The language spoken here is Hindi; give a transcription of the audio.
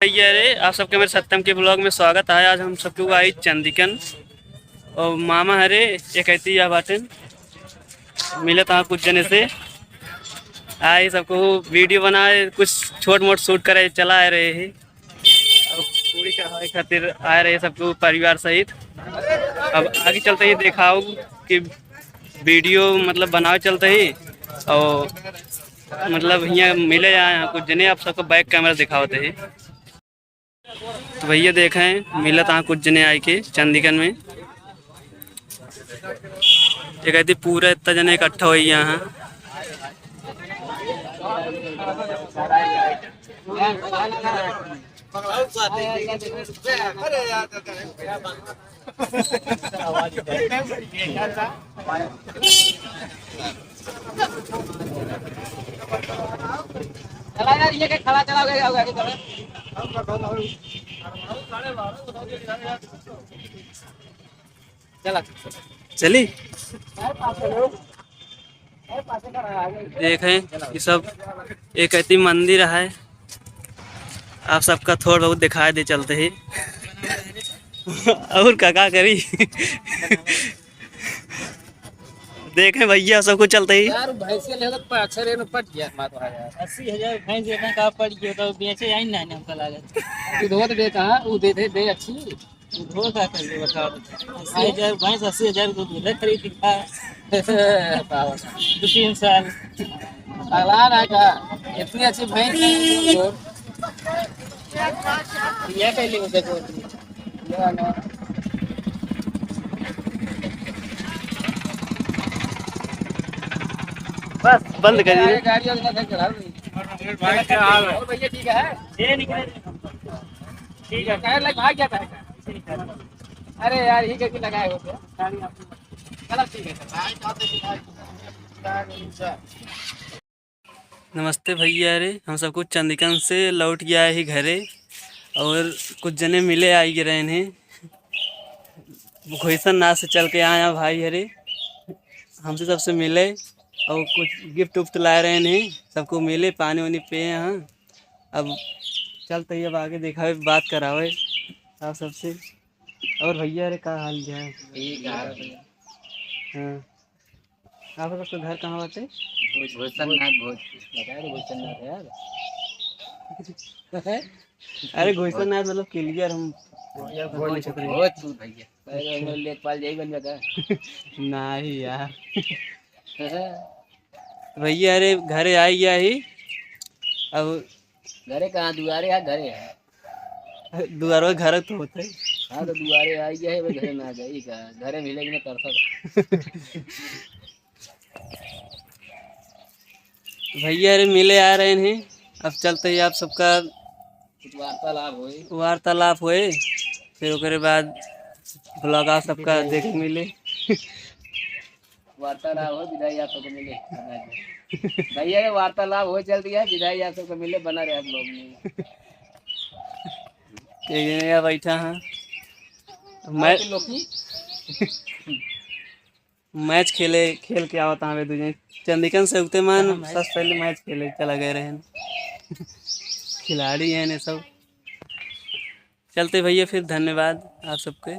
भैया रे, आप सबके मेरे सत्यम के ब्लॉग में स्वागत है। आज हम सबको आई चंदिकन और मामा हरे ये कहती है बातें मिले था कुछ जने से आए सबको वीडियो बनाए, कुछ छोट मोट शूट करे चला आ रहे हैं और पूरी चढ़ाई खातिर आ रहे सबको परिवार सहित। अब आगे चलते ही दिखाओ कि वीडियो मतलब बनाओ चलते ही और मतलब यहाँ मिले आए कुछ जने आप सबको बैक कैमरा दिखाते हैं। तो भैया देखें मिला था कुछ जने आए के चंडीगढ़ में, ये कहती पूरा इतना जने इकट्ठा हुई यहाँ। चला यार ये खड़ा चला गया चला चली। देखें ये सब एक ऐसी मंदिर है, आप सबका थोड़ा बहुत दिखाई दे चलते ही और क्या करी देखें भैया सबको चलते ही यार भैंस ले तो अक्षर न पट गया मार यार 80,000 भैंस इतना का पड़ गया तो बेचे आई ना हमका लागत दूध दे कहां वो दे अच्छी दूध का कर दे बता 80,000 भैंस 80,000 को दूध खरीद दिखा 2-3 साल अगला ना का इतनी अच्छी भैंस ये पहले देखो ये ना बस बंद कर दिए गाड़ी भाई क्या हाल है भैया? ठीक है ये निकले ठीक है टायर लग भाग गया था। अरे यार ये कैसे लगाए होते गाड़ी आप चलो ठीक है। नमस्ते भैया रे, हम सब कुछ चंडीगढ़ से लौट गया है घरे और कुछ जने मिले आई रहे हैं घोषण नाथ से चल के आया भाई हरे, हमसे सबसे मिले और कुछ गिफ्ट उफ्ट ला रहे हैं सबको मिले पानी वानी पे यहाँ। अब चलते ही अब आगे देखा बात करावे आप सबसे। और भैया अरे क्या हाल क्या है? हाँ आप सबका घर कहाँ बात है? अरे घोषणाथ मतलब क्लियर हम नहीं यार भैया अरे घरे आई गया ही। अब घरे कहाँ दुआरे है घरे है दुआर घर तो होता है। हाँ तो दुआरे आई गया है घरे ना गई का घरे मिलेगी ना कर भैया अरे मिले आ रहे हैं। अब चलते ही आप सबका कुछ वार्तालाप हुए फिर उसके बाद ब्लॉग आप सबका देख मिले वार्तालाप हो विदाई आप सबको मिले भैया का वार्तालाप हो चलती है विदाई आप सबको मिले बना रहे आप लोग में एक बैठा हाँ मैच खेल के आवता हमें दूजे चंडीगढ़ से उगते मान सबसे पहले मैच खेले चला गए रहे खिलाड़ी हैं ने सब। चलते भैया फिर धन्यवाद आप सबके।